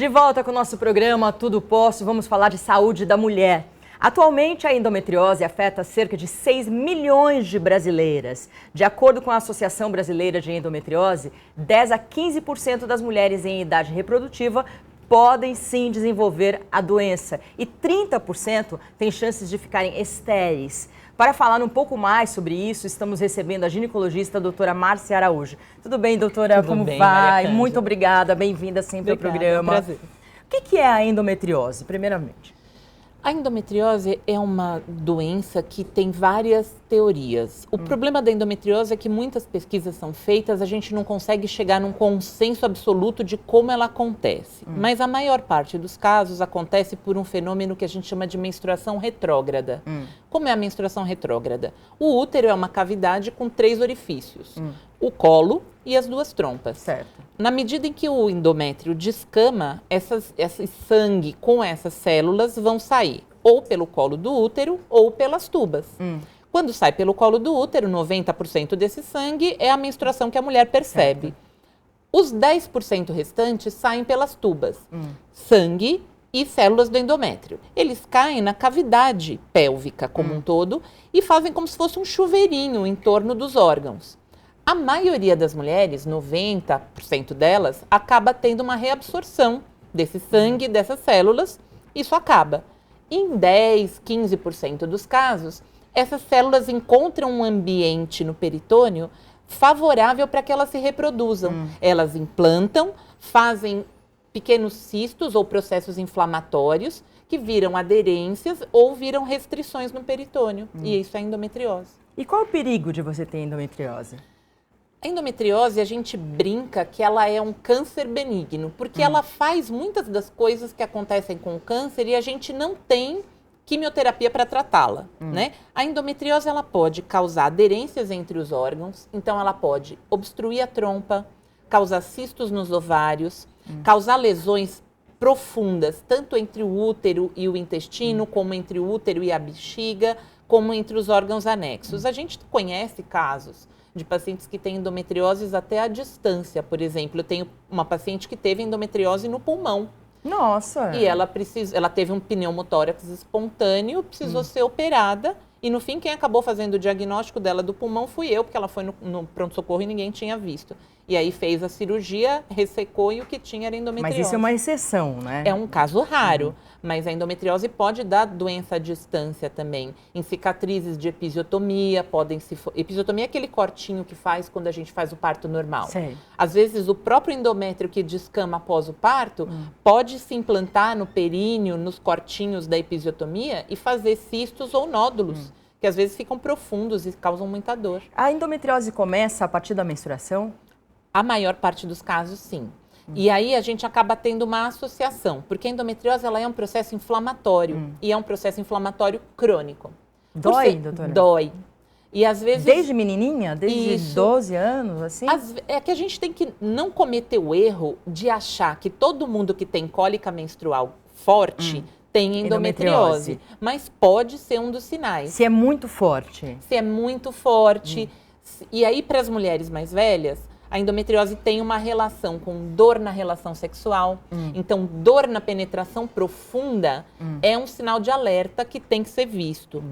De volta com o nosso programa Tudo Posso, vamos falar de saúde da mulher. Atualmente, a endometriose afeta cerca de 6 milhões de brasileiras. De acordo com a Associação Brasileira de Endometriose, 10 a 15% das mulheres em idade reprodutiva podem sim desenvolver a doença e 30% têm chances de ficarem estéreis. Para falar um pouco mais sobre isso, estamos recebendo a ginecologista a doutora Márcia Araújo. Tudo bem, doutora? Tudo Como bem, vai? Muito obrigada, bem-vinda sempre ao programa. É um prazer. O que é a endometriose, primeiramente? A endometriose é uma doença que tem várias teorias. O problema da endometriose é que muitas pesquisas são feitas, a gente não consegue chegar num consenso absoluto de como ela acontece. Mas a maior parte dos casos acontece por um fenômeno que a gente chama de menstruação retrógrada. Como é a menstruação retrógrada? O útero é uma cavidade com 3 orifícios. O colo e as 2 trompas. Certo. Na medida em que o endométrio descama, esse sangue com essas células vão sair ou pelo colo do útero ou pelas tubas. Quando sai pelo colo do útero, 90% desse sangue é a menstruação que a mulher percebe. Certo. Os 10% restantes saem pelas tubas. Sangue e células do endométrio. Eles caem na cavidade pélvica como um todo e fazem como se fosse um chuveirinho em torno dos órgãos. A maioria das mulheres, 90% delas, acaba tendo uma reabsorção desse sangue, dessas células, isso acaba. Em 10, 15% dos casos, essas células encontram um ambiente no peritônio favorável para que elas se reproduzam. Elas implantam, fazem pequenos cistos ou processos inflamatórios que viram aderências ou viram restrições no peritônio. E isso é endometriose. E qual é o perigo de você ter endometriose? A endometriose, a gente brinca que ela é um câncer benigno, porque ela faz muitas das coisas que acontecem com o câncer e a gente não tem quimioterapia para tratá-la, né? A endometriose, ela pode causar aderências entre os órgãos, então ela pode obstruir a trompa, causar cistos nos ovários, causar lesões profundas, tanto entre o útero e o intestino, como entre o útero e a bexiga, como entre os órgãos anexos. A gente conhece casos de pacientes que têm endometrioses até à distância, por exemplo. Eu tenho uma paciente que teve endometriose no pulmão. Nossa! E ela teve um pneumotórax espontâneo, precisou ser operada. E no fim, quem acabou fazendo o diagnóstico dela do pulmão fui eu, porque ela foi no pronto-socorro e ninguém tinha visto. E aí fez a cirurgia, ressecou e o que tinha era endometriose. Mas isso é uma exceção, né? É um caso raro, mas a endometriose pode dar doença à distância também. Em cicatrizes de episiotomia, episiotomia é aquele cortinho que faz quando a gente faz o parto normal. Sei. Às vezes o próprio endométrio que descama após o parto pode se implantar no períneo, nos cortinhos da episiotomia e fazer cistos ou nódulos, que às vezes ficam profundos e causam muita dor. A endometriose começa a partir da menstruação? A maior parte dos casos, sim. E aí a gente acaba tendo uma associação, porque a endometriose ela é um processo inflamatório e é um processo inflamatório crônico. Dói, doutora? Dói. E às vezes... Desde menininha? Desde Isso. 12 anos, assim? É que a gente tem que não cometer o erro de achar que todo mundo que tem cólica menstrual forte tem endometriose. Mas pode ser um dos sinais. Se é muito forte. Se é muito forte. E aí, para as mulheres mais velhas, a endometriose tem uma relação com dor na relação sexual. Então, dor na penetração profunda é um sinal de alerta que tem que ser visto.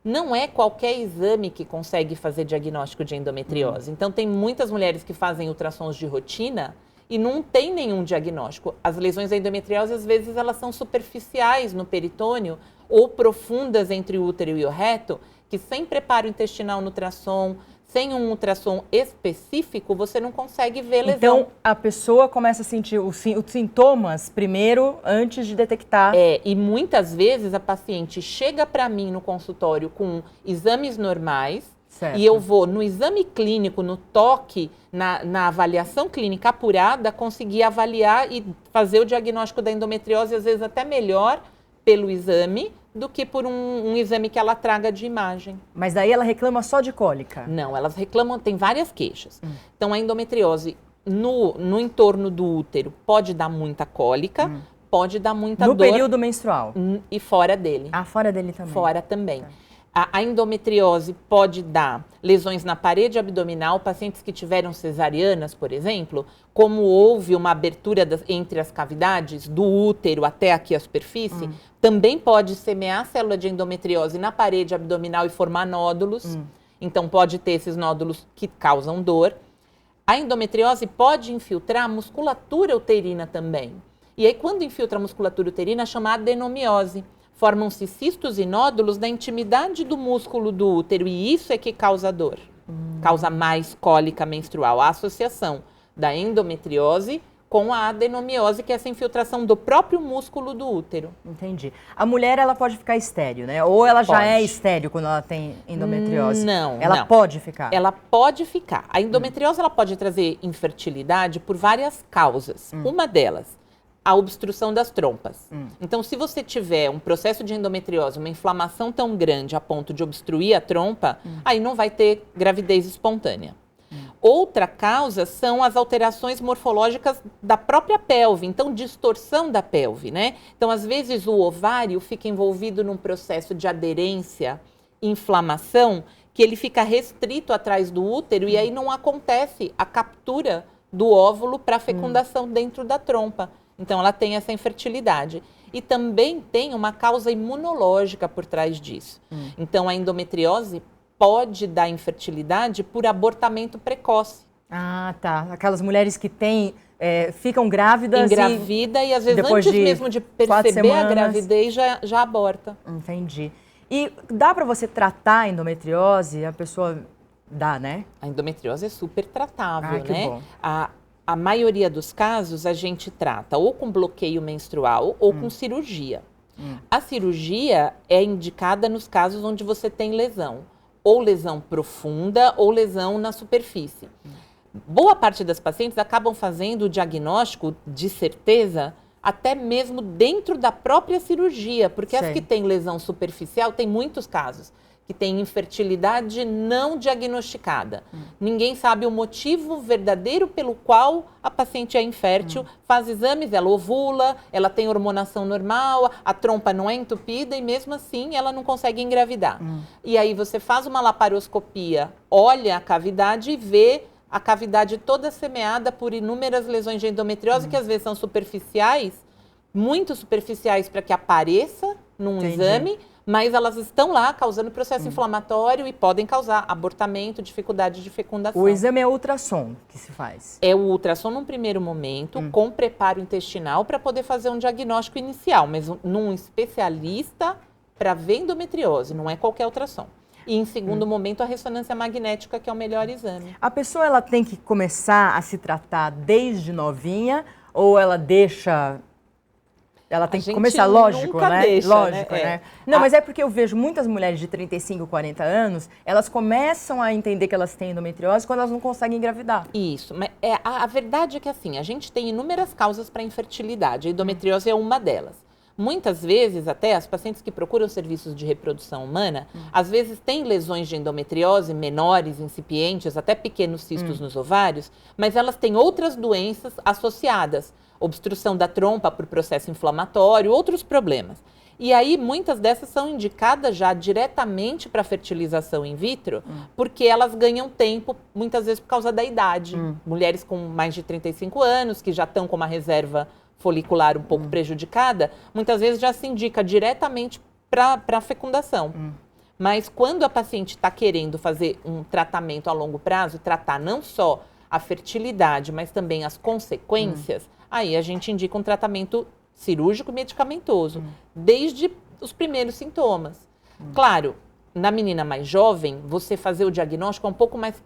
Não é qualquer exame que consegue fazer diagnóstico de endometriose. Então, tem muitas mulheres que fazem ultrassons de rotina e não tem nenhum diagnóstico. As lesões da endometriose, às vezes, elas são superficiais no peritônio ou profundas entre o útero e o reto, que sem preparo intestinal no ultrassom, sem um ultrassom específico, você não consegue ver lesão. Então, a pessoa começa a sentir os sintomas primeiro, antes de detectar. E muitas vezes a paciente chega para mim no consultório com exames normais, Certo. E eu vou no exame clínico, no toque, na avaliação clínica apurada, conseguir avaliar e fazer o diagnóstico da endometriose, às vezes até melhor pelo exame, do que por um exame que ela traga de imagem. Mas daí ela reclama só de cólica? Não, elas reclamam, tem várias queixas. Então, a endometriose no entorno do útero pode dar muita cólica, pode dar muita dor. No período menstrual? E fora dele. Ah, fora dele também. Fora também. Tá. A endometriose pode dar lesões na parede abdominal, pacientes que tiveram cesarianas, por exemplo, como houve uma abertura entre as cavidades, do útero até aqui a superfície, também pode semear a célula de endometriose na parede abdominal e formar nódulos. Então, pode ter esses nódulos que causam dor. A endometriose pode infiltrar a musculatura uterina também. E aí, quando infiltra a musculatura uterina, chama adenomiose. Formam-se cistos e nódulos na intimidade do músculo do útero e isso é que causa dor. Causa mais cólica menstrual. A associação da endometriose com a adenomiose, que é essa infiltração do próprio músculo do útero. Entendi. A mulher, ela pode ficar estéril, né? Ou ela já é estéril quando ela tem endometriose? Não, ela pode ficar? Ela pode ficar. A endometriose ela pode trazer infertilidade por várias causas. Uma delas, a obstrução das trompas. Então, se você tiver um processo de endometriose, uma inflamação tão grande a ponto de obstruir a trompa, aí não vai ter gravidez espontânea. Outra causa são as alterações morfológicas da própria pelve, então distorção da pelve, né? Então, às vezes o ovário fica envolvido num processo de aderência, inflamação, que ele fica restrito atrás do útero e aí não acontece a captura do óvulo para fecundação dentro da trompa. Então, ela tem essa infertilidade. E também tem uma causa imunológica por trás disso. Então, a endometriose pode dar infertilidade por abortamento precoce. Ah, tá. Aquelas mulheres que ficam grávidas Engravida e às vezes antes mesmo de perceber a gravidez já aborta. Entendi. E dá para você tratar a endometriose? A pessoa dá, né? A endometriose é super tratável, que né? Bom. A maioria dos casos a gente trata ou com bloqueio menstrual ou com cirurgia. A cirurgia é indicada nos casos onde você tem lesão. Ou lesão profunda ou lesão na superfície. Boa parte das pacientes acabam fazendo o diagnóstico de certeza até mesmo dentro da própria cirurgia, porque as que têm lesão superficial, tem muitos casos que têm infertilidade não diagnosticada. Ninguém sabe o motivo verdadeiro pelo qual a paciente é infértil, faz exames, ela ovula, ela tem hormonação normal, a trompa não é entupida e mesmo assim ela não consegue engravidar. E aí você faz uma laparoscopia, olha a cavidade e vê a cavidade toda semeada por inúmeras lesões de endometriose que às vezes são superficiais, muito superficiais para que apareça num exame, mas elas estão lá causando processo inflamatório e podem causar abortamento, dificuldade de fecundação. O exame é ultrassom que se faz? É o ultrassom num primeiro momento, com preparo intestinal para poder fazer um diagnóstico inicial, mas num especialista para ver endometriose, não é qualquer ultrassom. E em segundo momento, a ressonância magnética, que é o melhor exame. A pessoa ela tem que começar a se tratar desde novinha ou ela deixa... Ela tem que começar, lógico, né? Deixa, lógico, né? Não, mas é porque eu vejo muitas mulheres de 35, 40 anos, elas começam a entender que elas têm endometriose quando elas não conseguem engravidar. Isso, mas a verdade é que assim, a gente tem inúmeras causas para infertilidade, a endometriose é uma delas. Muitas vezes, até, as pacientes que procuram serviços de reprodução humana, às vezes têm lesões de endometriose menores, incipientes, até pequenos cistos nos ovários, mas elas têm outras doenças associadas. Obstrução da trompa por processo inflamatório, outros problemas. E aí, muitas dessas são indicadas já diretamente para fertilização in vitro, porque elas ganham tempo, muitas vezes por causa da idade. Mulheres com mais de 35 anos, que já estão com uma reserva folicular um pouco prejudicada, muitas vezes já se indica diretamente para a fecundação. Mas quando a paciente está querendo fazer um tratamento a longo prazo, tratar não só a fertilidade, mas também as consequências, aí a gente indica um tratamento cirúrgico e medicamentoso, desde os primeiros sintomas. Claro, na menina mais jovem, você fazer o diagnóstico é um pouco mais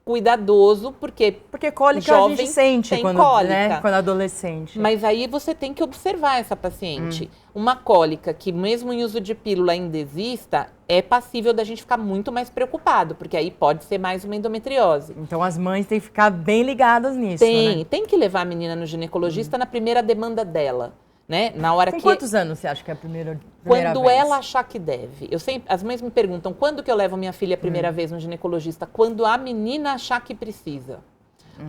cuidadoso, porque cólica a gente sente quando, né, quando adolescente. Mas aí você tem que observar essa paciente. Uma cólica que mesmo em uso de pílula ainda exista, é passível da gente ficar muito mais preocupado, porque aí pode ser mais uma endometriose. Então as mães têm que ficar bem ligadas nisso, né? Tem que levar a menina no ginecologista na primeira demanda dela. Né? Na hora Com quantos anos você acha que é a primeira Quando vez? ela achar que deve. As mães me perguntam, quando que eu levo minha filha a primeira vez no ginecologista? Quando a menina achar que precisa.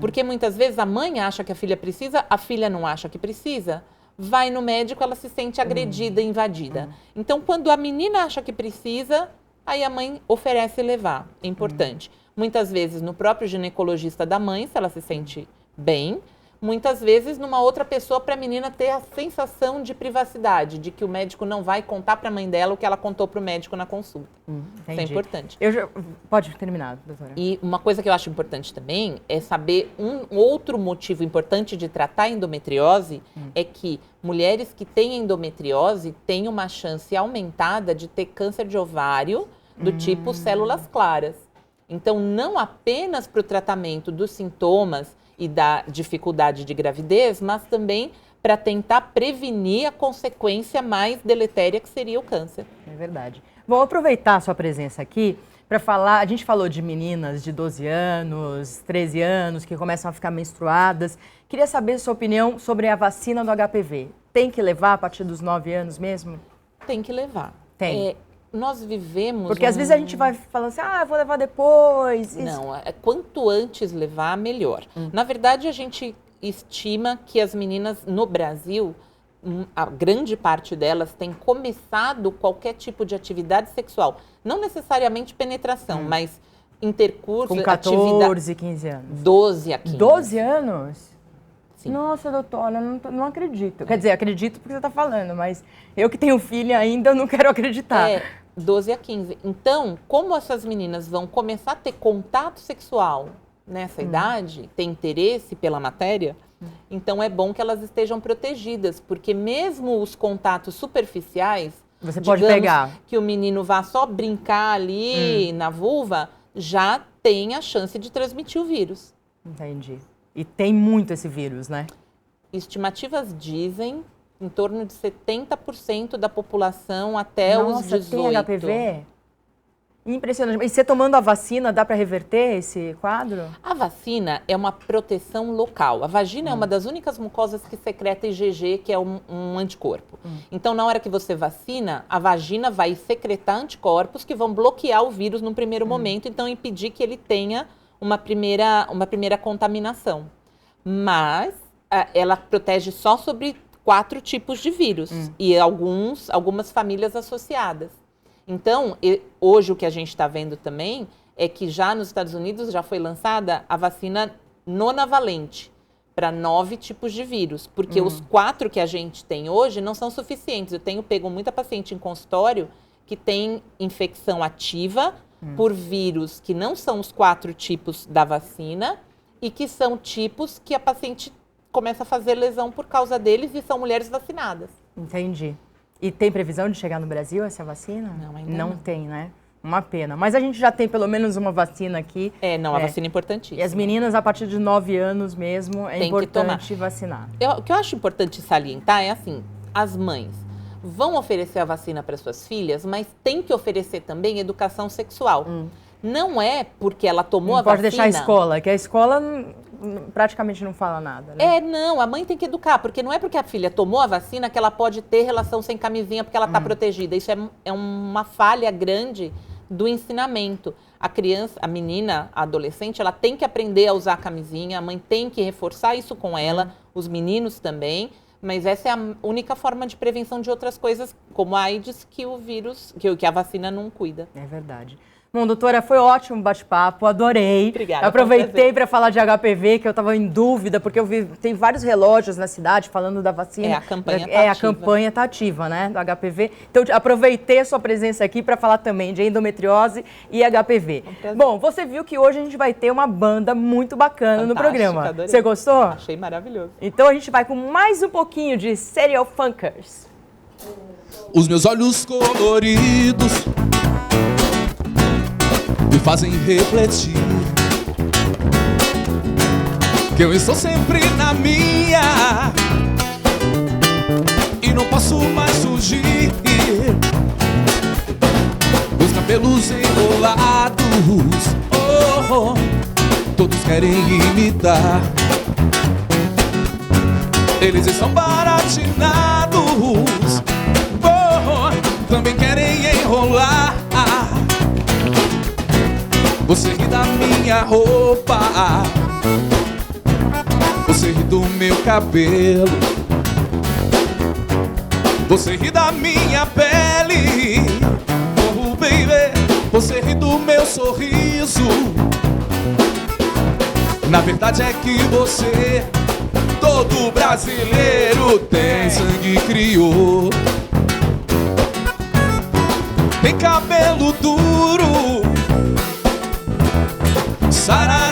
Porque muitas vezes a mãe acha que a filha precisa, a filha não acha que precisa. Vai no médico, ela se sente agredida, invadida. Então, quando a menina acha que precisa, aí a mãe oferece levar, é importante. Muitas vezes no próprio ginecologista da mãe, se ela se sente bem, muitas vezes numa outra pessoa para a menina ter a sensação de privacidade, de que o médico não vai contar para a mãe dela o que ela contou para o médico na consulta. Isso é importante. Pode terminar, doutora. E uma coisa que eu acho importante também é saber um outro motivo importante de tratar a endometriose é que mulheres que têm endometriose têm uma chance aumentada de ter câncer de ovário do tipo células claras. Então, não apenas para o tratamento dos sintomas e da dificuldade de gravidez, mas também para tentar prevenir a consequência mais deletéria que seria o câncer. É verdade. Vou aproveitar a sua presença aqui para falar, a gente falou de meninas de 12 anos, 13 anos, que começam a ficar menstruadas. Queria saber a sua opinião sobre a vacina do HPV. Tem que levar a partir dos 9 anos mesmo? Tem que levar. Tem. Nós vivemos... Porque às vezes a gente vai falando assim, vou levar depois. Não, quanto antes levar, melhor. Na verdade, a gente estima que as meninas no Brasil, a grande parte delas tem começado qualquer tipo de atividade sexual. Não necessariamente penetração, mas intercurso... Com 14, 15 anos. 12 a 15. 12 anos? Sim. Nossa, doutora, não acredito. Quer dizer, acredito porque você está falando, mas eu que tenho filha ainda, eu não quero acreditar. 12 a 15. Então, como essas meninas vão começar a ter contato sexual nessa idade, ter interesse pela matéria, então é bom que elas estejam protegidas, porque mesmo os contatos superficiais, você pode pegar. Que o menino vá só brincar ali na vulva, já tem a chance de transmitir o vírus. Entendi. E tem muito esse vírus, né? Estimativas dizem em torno de 70% da população até os 18. Tem HPV? Impressionante. E você tomando a vacina, dá para reverter esse quadro? A vacina é uma proteção local. A vagina é uma das únicas mucosas que secreta IgG, que é um anticorpo. Então, na hora que você vacina, a vagina vai secretar anticorpos que vão bloquear o vírus num primeiro momento, então impedir que ele tenha uma primeira contaminação. Mas ela protege só sobre 4 tipos de vírus e algumas famílias associadas. Então, hoje o que a gente está vendo também é que já nos Estados Unidos já foi lançada a vacina nonavalente para 9 tipos de vírus, porque os 4 que a gente tem hoje não são suficientes. Eu tenho pego muita paciente em consultório que tem infecção ativa por vírus que não são os 4 tipos da vacina e que são tipos que a paciente começa a fazer lesão por causa deles e são mulheres vacinadas. Entendi. E tem previsão de chegar no Brasil essa vacina? Não, ainda não. Não tem, né? Uma pena. Mas a gente já tem pelo menos uma vacina aqui. A vacina é importantíssima. E as meninas, a partir de 9 anos mesmo, é importante vacinar. O que eu acho importante salientar é assim, as mães vão oferecer a vacina para suas filhas, mas tem que oferecer também educação sexual. Não é porque ela tomou a vacina... Pode deixar a escola, que a escola praticamente não fala nada, né? Não, a mãe tem que educar, porque não é porque a filha tomou a vacina que ela pode ter relação sem camisinha porque ela está protegida. Isso é uma falha grande do ensinamento. A criança, a menina, a adolescente, ela tem que aprender a usar a camisinha, a mãe tem que reforçar isso com ela, os meninos também, mas essa é a única forma de prevenção de outras coisas, como a AIDS, que o vírus, que a vacina não cuida. É verdade. Bom, doutora, foi ótimo o bate-papo, adorei. Obrigada. Eu aproveitei para falar de HPV, que eu estava em dúvida, porque eu vi, tem vários relógios na cidade falando da vacina. A campanha está ativa. A campanha está ativa, né, do HPV. Então, aproveitei a sua presença aqui para falar também de endometriose e HPV. Bom, você viu que hoje a gente vai ter uma banda muito bacana no programa. Adorei. Você gostou? Achei maravilhoso. Então, a gente vai com mais um pouquinho de Serial Funkers. Os meus olhos coloridos me fazem refletir que eu estou sempre na minha e não posso mais fugir. Meus cabelos enrolados, todos querem imitar. Eles estão baratinados, também querem enrolar. Você ri da minha roupa, você ri do meu cabelo, você ri da minha pele, oh baby. Você ri do meu sorriso. Na verdade é que você, todo brasileiro, tem sangue crioulo. Tem cabelo duro, sarado